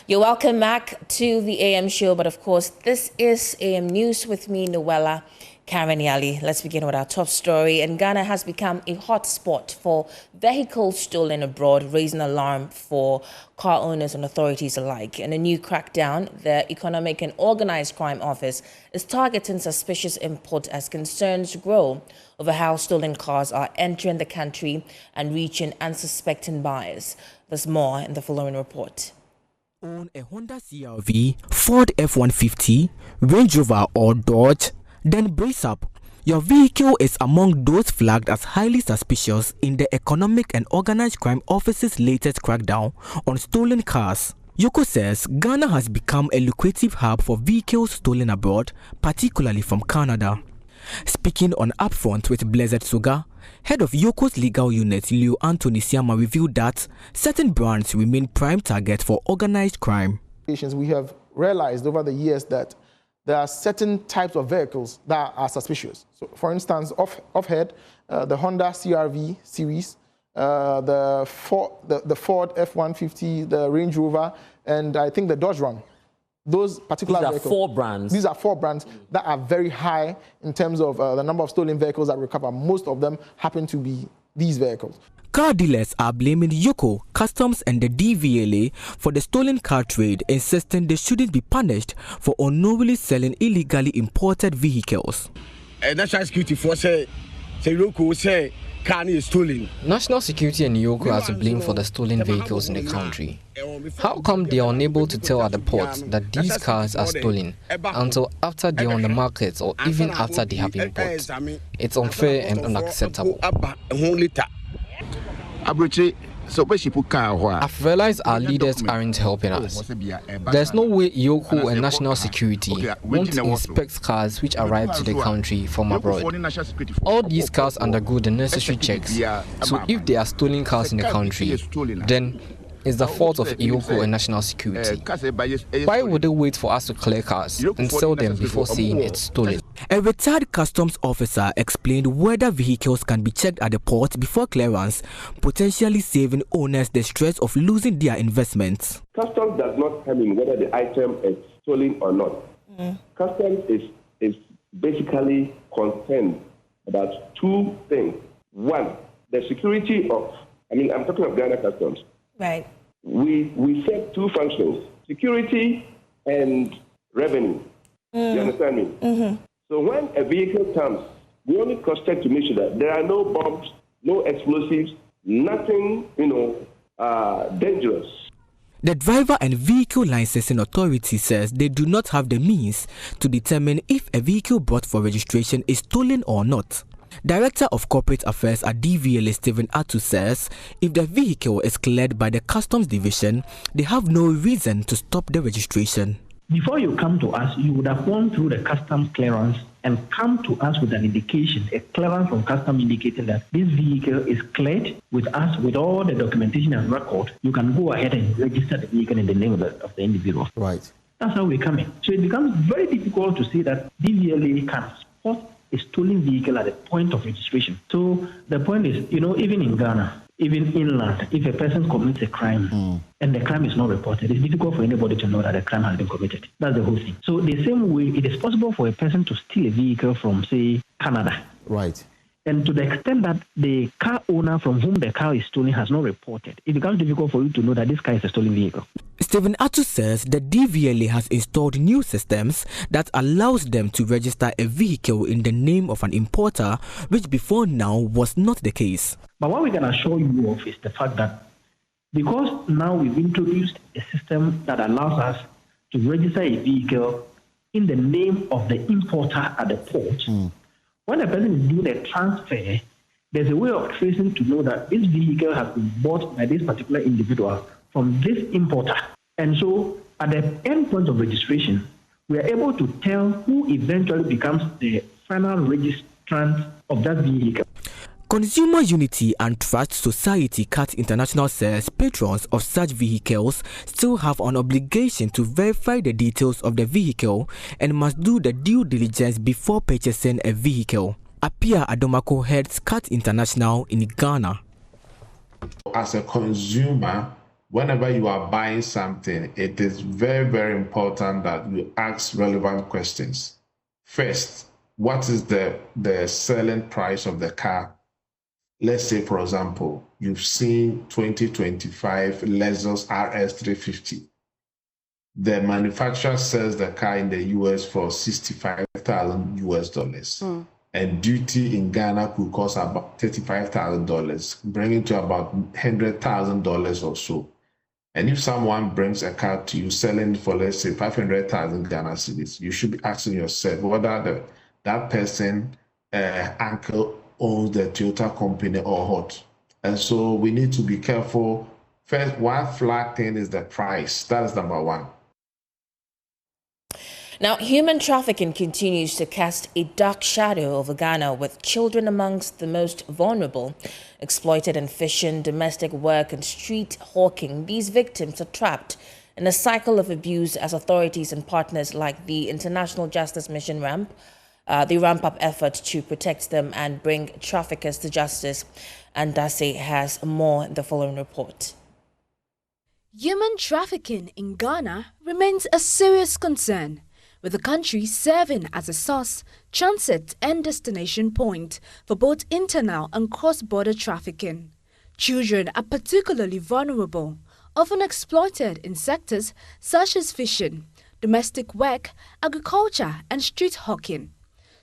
You're welcome back to the AM show, but of course, this is AM News with me, Noella Karaniali. Let's begin with our top story. And Ghana has become a hot spot for vehicles stolen abroad, raising alarm for car owners and authorities alike. In a new crackdown, the Economic and Organized Crime Office is targeting suspicious import as concerns grow over how stolen cars are entering the country and reaching unsuspecting buyers. There's more in the following report. Own a Honda CR-V, Ford F-150, Range Rover or Dodge, then brace up. Your vehicle is among those flagged as highly suspicious in the Economic and Organized Crime Office's latest crackdown on stolen cars. Yoko says Ghana has become a lucrative hub for vehicles stolen abroad, particularly from Canada. Speaking on Upfront with Blessed Suga, head of Yoko's legal unit Leo Anthony Siama revealed that certain brands remain prime targets for organized crime. We have realized over the years that there are certain types of vehicles that are suspicious. So, for instance, off-head, the Honda CR-V series, the Ford F-150, the Range Rover, and I think the Dodge Ram. Those particular vehicles. These are four brands that are very high in terms of the number of stolen vehicles that recover. Most of them happen to be these vehicles. Car dealers are blaming Yoko, Customs and the DVLA for the stolen car trade, insisting they shouldn't be punished for unknowingly selling illegally imported vehicles. National security force say Yoko say car is stolen. National security and Yoko are to blame for the stolen vehicles in the country. How come they are unable to tell at the port that these cars are stolen until after they are on the market or even after they have been bought? It's unfair and unacceptable. I've realized our leaders aren't helping us. There's no way Yoko and National Security won't inspect cars which arrive to the country from abroad. All these cars undergo the necessary checks, so if they are stolen cars in the country, then it's the fault of Yoko and National Security. Why would they wait for us to clear cars and sell them before saying it's stolen? A retired customs officer explained whether vehicles can be checked at the port before clearance, potentially saving owners the stress of losing their investments. Customs does not determine whether the item is stolen or not. Customs is basically concerned about two things. One, the security of, I'm talking of Ghana Customs. Right. We set two functions, security and revenue. You understand me? So when a vehicle comes, we only cross-check to make sure that there are no bombs, no explosives, nothing, dangerous. The Driver and Vehicle Licensing Authority says they do not have the means to determine if a vehicle brought for registration is stolen or not. Director of Corporate Affairs at DVLA Stephen Atu says if the vehicle is cleared by the Customs Division, they have no reason to stop the registration. Before you come to us, you would have gone through the customs clearance and come to us with an indication, a clearance from customs indicating that this vehicle is cleared with us with all the documentation and record. You can go ahead and register the vehicle in the name of the individual. Right. That's how we come in. So it becomes very difficult to say that DVLA can spot a stolen vehicle at the point of registration. So the point is, even in Ghana, even inland, if a person commits a crime and the crime is not reported, it's difficult for anybody to know that a crime has been committed. That's the whole thing. So the same way, it is possible for a person to steal a vehicle from, say, Canada. Right. And to the extent that the car owner from whom the car is stolen has not reported, it becomes difficult for you to know that this car is a stolen vehicle. Stephen Atu says the DVLA has installed new systems that allows them to register a vehicle in the name of an importer, which before now was not the case. But what we can assure you of is the fact that because now we've introduced a system that allows us to register a vehicle in the name of the importer at the port, when a person is doing a transfer, there's a way of tracing to know that this vehicle has been bought by this particular individual from this importer. And so at the end point of registration, we are able to tell who eventually becomes the final registrant of that vehicle. Consumer Unity and Trust Society CAT International says patrons of such vehicles still have an obligation to verify the details of the vehicle and must do the due diligence before purchasing a vehicle. Apia Adomako heads CAT International in Ghana. As a consumer, whenever you are buying something, it is very, very important that you ask relevant questions. First, what is the selling price of the car? Let's say, for example, you've seen 2025 Lexus RS 350. The manufacturer sells the car in the US for $65,000 US. And duty in Ghana could cost about $35,000, bringing to about $100,000 or so. And if someone brings a car to you selling for, let's say, 500,000 Ghana cedis, you should be asking yourself whether that person uncle owns the Toyota company or what. And so we need to be careful. First, one flag thing is the price. That is number one. Now, human trafficking continues to cast a dark shadow over Ghana, with children amongst the most vulnerable, exploited in fishing, domestic work, and street hawking. These victims are trapped in a cycle of abuse as authorities and partners like the International Justice Mission ramp up efforts to protect them and bring traffickers to justice. And Dase has more in the following report. Human trafficking in Ghana remains a serious concern, with the country serving as a source, transit and destination point for both internal and cross-border trafficking. Children are particularly vulnerable, often exploited in sectors such as fishing, domestic work, agriculture and street hawking.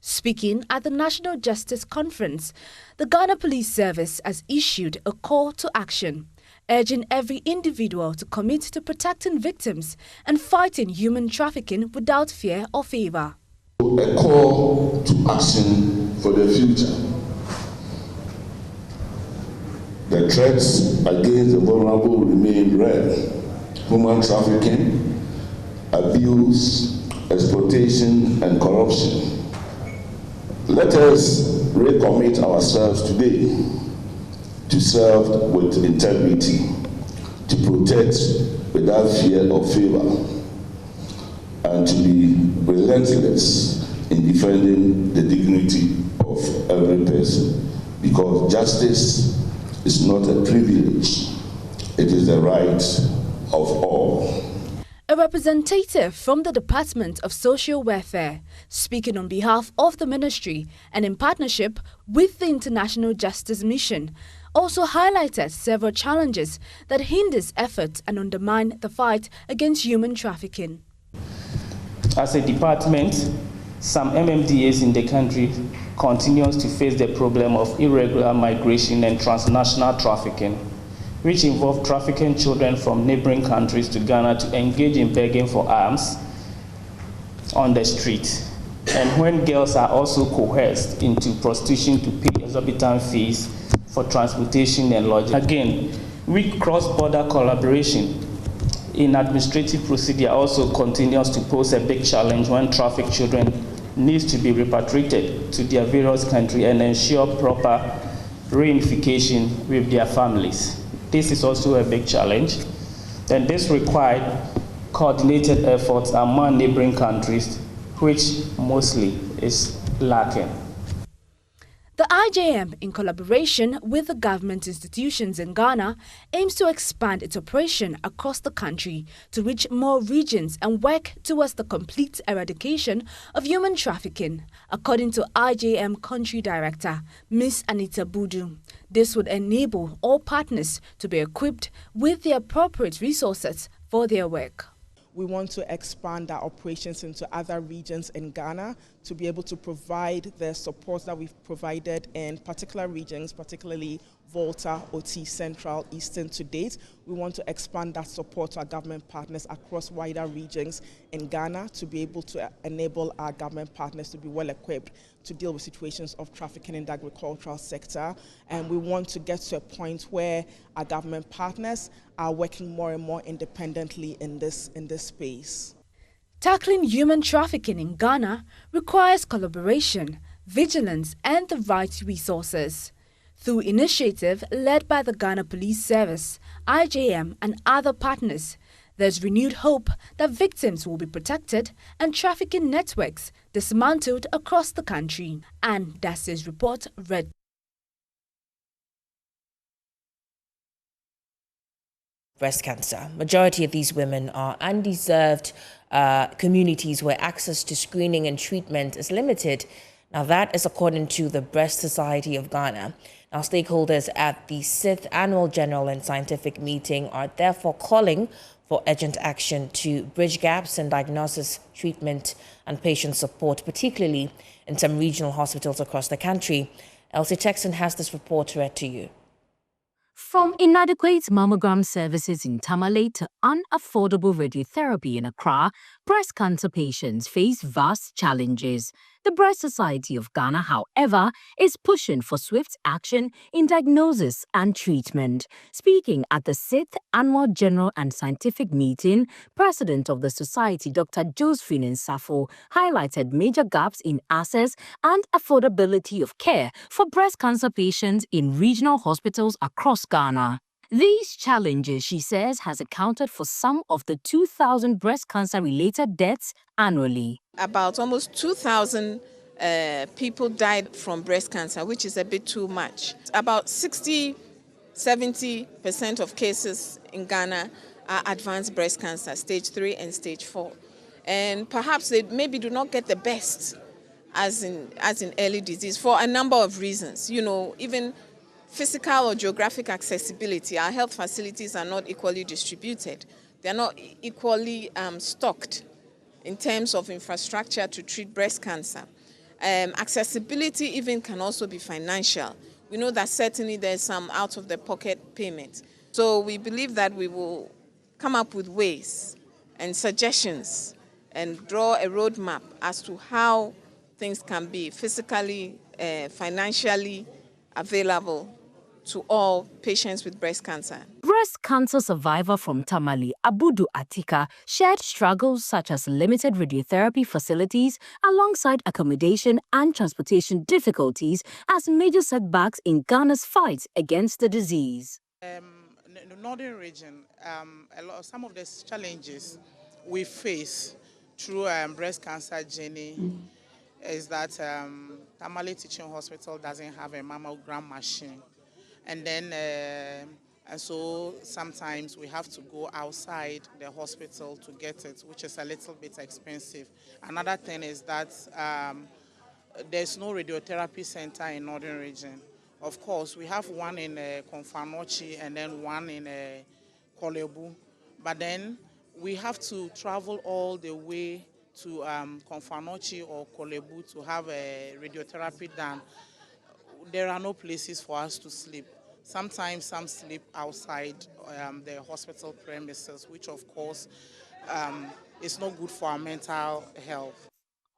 Speaking at the National Justice Conference, the Ghana Police Service has issued a call to action, urging every individual to commit to protecting victims and fighting human trafficking without fear or favor. A call to action for the future. The threats against the vulnerable remain rare. Human trafficking, abuse, exploitation, and corruption. Let us recommit ourselves today to serve with integrity, to protect without fear or favor, and to be relentless in defending the dignity of every person, because justice is not a privilege, it is the right of all. A representative from the Department of Social Welfare, speaking on behalf of the ministry and in partnership with the International Justice Mission, also highlighted several challenges that hinders efforts and undermine the fight against human trafficking. As a department, some MMDAs in the country continues to face the problem of irregular migration and transnational trafficking, which involve trafficking children from neighboring countries to Ghana to engage in begging for arms on the street. And when girls are also coerced into prostitution to pay exorbitant fees for transportation and lodging. Again, weak cross-border collaboration in administrative procedure also continues to pose a big challenge when trafficked children need to be repatriated to their various countries and ensure proper reunification with their families. This is also a big challenge, and this required coordinated efforts among neighboring countries, which mostly is lacking. The IJM, in collaboration with the government institutions in Ghana, aims to expand its operation across the country to reach more regions and work towards the complete eradication of human trafficking, according to IJM Country Director, Ms. Anita Budu. This would enable all partners to be equipped with the appropriate resources for their work. We want to expand our operations into other regions in Ghana to be able to provide the support that we've provided in particular regions, particularly Volta, OT, Central, Eastern to date. We want to expand that support to our government partners across wider regions in Ghana to be able to enable our government partners to be well equipped to deal with situations of trafficking in the agricultural sector. And we want to get to a point where our government partners are working more and more independently in this space. Tackling human trafficking in Ghana requires collaboration, vigilance, and the right resources. Through initiative led by the Ghana Police Service, IJM, and other partners, there's renewed hope that victims will be protected and trafficking networks dismantled across the country. And that's his report read. breast cancer. Majority of these women are undeserved communities where access to screening and treatment is limited. Now, that is according to the Breast Society of Ghana. Now, stakeholders at the 6th Annual General and Scientific Meeting are therefore calling for urgent action to bridge gaps in diagnosis, treatment, and patient support, particularly in some regional hospitals across the country. Elsie Texan has this report read to you. From inadequate mammogram services in Tamale to unaffordable radiotherapy in Accra, breast cancer patients face vast challenges. The Breast Society of Ghana, however, is pushing for swift action in diagnosis and treatment. Speaking at the 6th Annual General and Scientific Meeting, President of the Society, Dr. Josephine Nsafo, highlighted major gaps in access and affordability of care for breast cancer patients in regional hospitals across Ghana. These challenges, she says, has accounted for some of the 2,000 breast cancer-related deaths annually. About almost 2,000 people died from breast cancer, which is a bit too much. About 60-70% of cases in Ghana are advanced breast cancer, stage 3 and stage 4. And perhaps they maybe do not get the best as in early disease for a number of reasons. You know, even physical or geographic accessibility. Our health facilities are not equally distributed. They are not equally stocked in terms of infrastructure to treat breast cancer. Accessibility even can also be financial. We know that certainly there's some out-of-the-pocket payment. So we believe that we will come up with ways and suggestions and draw a roadmap as to how things can be physically, financially available to all patients with breast cancer. Breast cancer survivor from Tamale, Abudu Atika, shared struggles such as limited radiotherapy facilities alongside accommodation and transportation difficulties as major setbacks in Ghana's fight against the disease. In the northern region, some of the challenges we face through breast cancer journey is that Tamale Teaching Hospital doesn't have a mammogram machine. And then, and so sometimes we have to go outside the hospital to get it, which is a little bit expensive. Another thing is that there's no radiotherapy center in northern region. Of course, we have one in Konfanochi and then one in Kolebu. But then we have to travel all the way to Konfanochi or Kolebu to have a radiotherapy done. There are no places for us to sleep. Sometimes some sleep outside the hospital premises, which of course is not good for our mental health.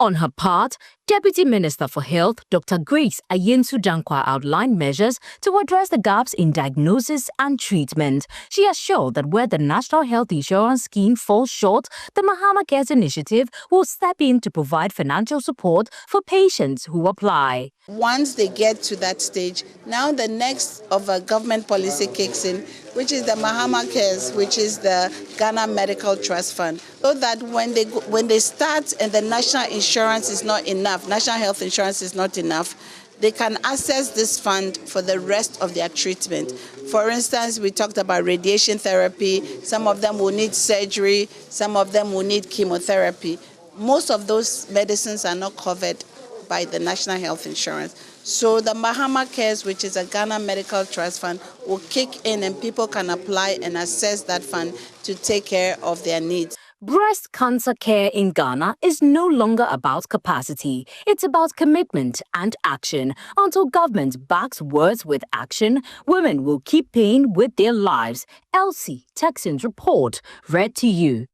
On her part, Deputy Minister for Health, Dr. Grace Ayensu Dankwa, outlined measures to address the gaps in diagnosis and treatment. She assured that where the National Health Insurance Scheme falls short, the Mahama Cares Initiative will step in to provide financial support for patients who apply. Once they get to that stage, now the next of a government policy kicks in, which is the Mahama Cares, which is the Ghana Medical Trust Fund, so that when they start and the national insurance is not enough, national health insurance is not enough, they can access this fund for the rest of their treatment. For instance, we talked about radiation therapy. Some of them will need surgery. Some of them will need chemotherapy. Most of those medicines are not covered by the National Health Insurance. So the Mahama Cares, which is a Ghana Medical Trust Fund, will kick in and people can apply and access that fund to take care of their needs. Breast cancer care in Ghana is no longer about capacity. It's about commitment and action. Until government backs words with action, women will keep paying with their lives. Elsie Texan's report, read to you.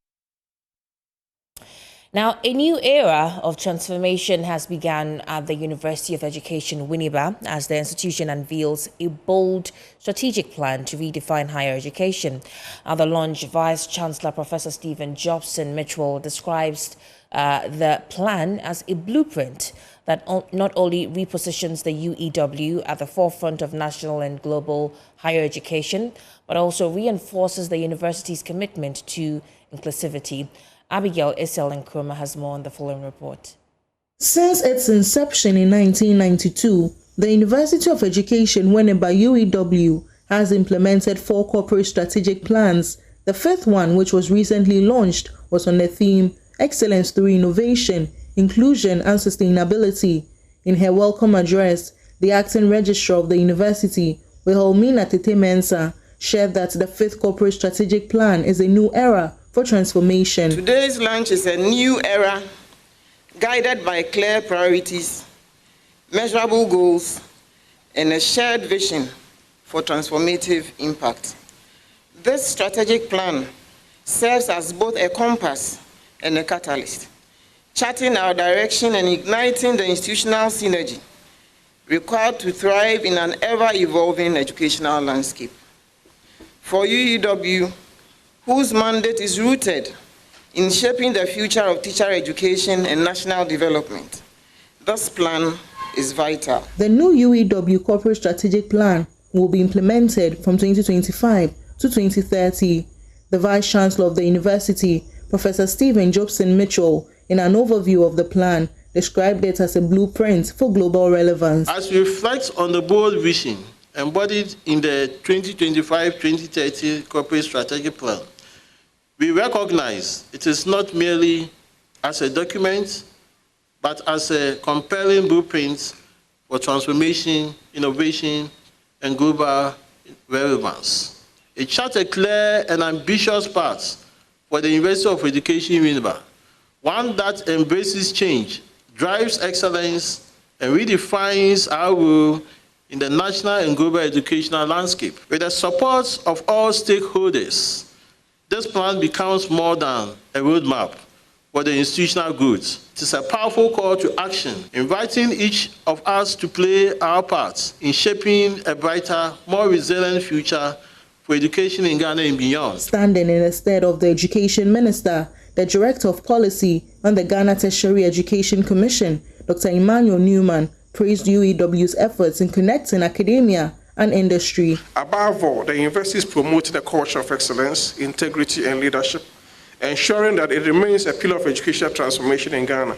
Now, a new era of transformation has begun at the University of Education, Winneba, as the institution unveils a bold strategic plan to redefine higher education. At the launch, Vice Chancellor Professor Stephen Jobson Mitchell describes the plan as a blueprint that not only repositions the UEW at the forefront of national and global higher education, but also reinforces the university's commitment to inclusivity. Abigail Isel Nkrumah has more on the following report. Since its inception in 1992, the University of Education, Winneba UEW, has implemented 4 corporate strategic plans. The 5th one, which was recently launched, was on the theme Excellence through Innovation, Inclusion and Sustainability. In her welcome address, the acting registrar of the university, Wilhelmina Tete Mensah, shared that the 5th corporate strategic plan is a new era for transformation. Today's launch is a new era guided by clear priorities, measurable goals, and a shared vision for transformative impact. This strategic plan serves as both a compass and a catalyst, charting our direction and igniting the institutional synergy required to thrive in an ever-evolving educational landscape. For UEW, whose mandate is rooted in shaping the future of teacher education and national development, this plan is vital. The new UEW Corporate Strategic Plan will be implemented from 2025 to 2030. The Vice-Chancellor of the University, Professor Stephen Jobson Mitchell, in an overview of the plan, described it as a blueprint for global relevance. As we reflect on the bold vision embodied in the 2025-2030 Corporate Strategic Plan, we recognize it is not merely as a document, but as a compelling blueprint for transformation, innovation, and global relevance. It charts a clear and ambitious path for the University of Education Winneba, one that embraces change, drives excellence, and redefines our role in the national and global educational landscape. With the support of all stakeholders, this plan becomes more than a roadmap for the institutional goods. It is a powerful call to action, inviting each of us to play our part in shaping a brighter, more resilient future for education in Ghana and beyond. Standing in the stead of the Education Minister, the Director of Policy on the Ghana Tertiary Education Commission, Dr. Emmanuel Newman, praised UEW's efforts in connecting academia and industry. Above all, the university is promoting a culture of excellence, integrity, and leadership, ensuring that it remains a pillar of educational transformation in Ghana.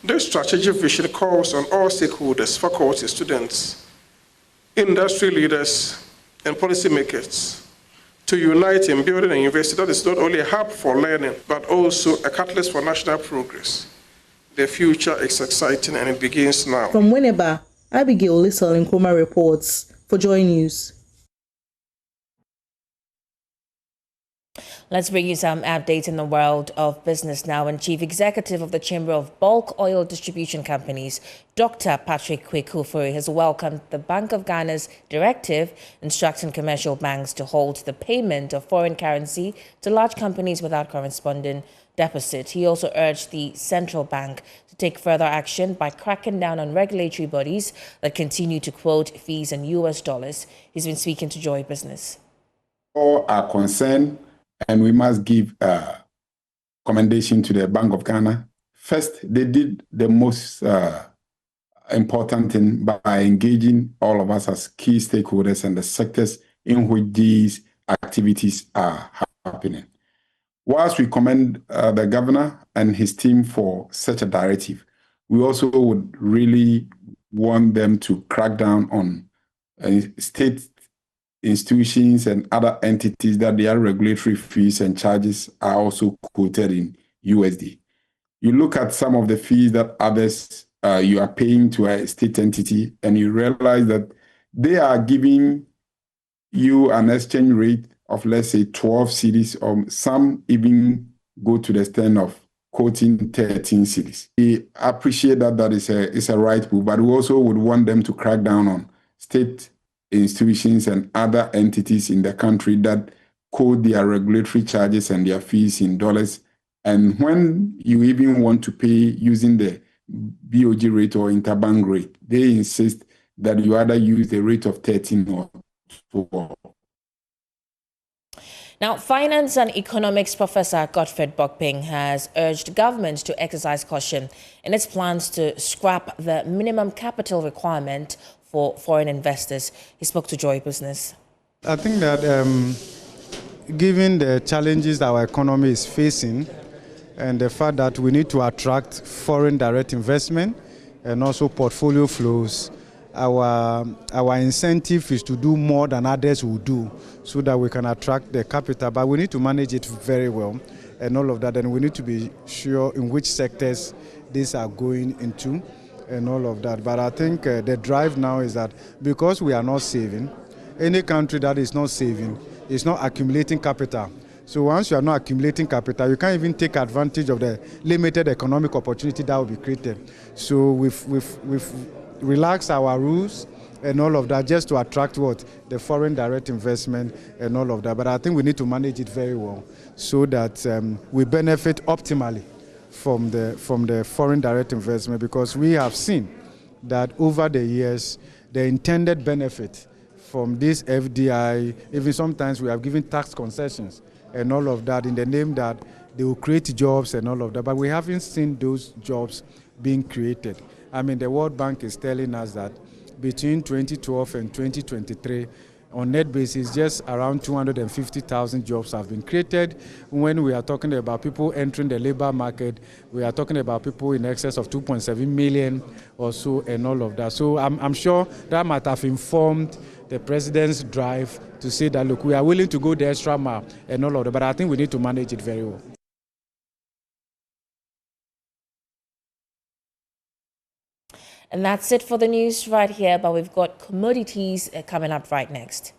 This strategic vision calls on all stakeholders, faculty, students, industry leaders, and policymakers to unite in building a university that is not only a hub for learning, but also a catalyst for national progress. The future is exciting and it begins now. From Winneba, Abigail Lissel Nkrumah reports for Joy News. Let's bring you some updates in the world of business now. And Chief Executive of the Chamber of Bulk Oil Distribution Companies, Dr. Patrick Kwekufuri, has welcomed the Bank of Ghana's directive instructing commercial banks to hold the payment of foreign currency to large companies without corresponding deposit. He also urged the central bank to take further action by cracking down on regulatory bodies that continue to quote fees in US dollars. He's been speaking to Joy Business. All are concerned, and we must give commendation to the Bank of Ghana. First, they did the most important thing by engaging all of us as key stakeholders and the sectors in which these activities are happening. Whilst we commend the governor and his team for such a directive, we also would really want them to crack down on state institutions and other entities that their regulatory fees and charges are also quoted in USD. You look at some of the fees that others you are paying to a state entity, and you realize that they are giving you an exchange rate of, let's say, 12 cedis, or some even go to the extent of quoting 13 cedis. We appreciate that is a right move, but we also would want them to crack down on state institutions and other entities in the country that quote their regulatory charges and their fees in dollars. And when you even want to pay using the BOG rate or interbank rate, they insist that you either use the rate of 13 or 12. Now, finance and economics professor Godfred Bokping has urged government to exercise caution in its plans to scrap the minimum capital requirement for foreign investors. He spoke to Joy Business. I think that given the challenges that our economy is facing and the fact that we need to attract foreign direct investment and also portfolio flows, our incentive is to do more than others will do so that we can attract the capital, but we need to manage it very well and all of that, and we need to be sure in which sectors these are going into and all of that. But I think the drive now is that because we are not saving, any country that is not saving is not accumulating capital. So once you are not accumulating capital, you can't even take advantage of the limited economic opportunity that will be created. So we've relaxed our rules and all of that just to attract what? The foreign direct investment and all of that. But I think we need to manage it very well so that we benefit optimally from the foreign direct investment, because we have seen that over the years, the intended benefit from this FDI, even sometimes we have given tax concessions and all of that in the name that they will create jobs and all of that, but we haven't seen those jobs being created. I mean, the World Bank is telling us that between 2012 and 2023, on net basis, just around 250,000 jobs have been created. When we are talking about people entering the labor market, we are talking about people in excess of 2.7 million or so and all of that. So I'm sure that might have informed the president's drive to say that, look, we are willing to go the extra mile and all of that, but I think we need to manage it very well. And that's it for the news right here, but we've got commodities coming up right next.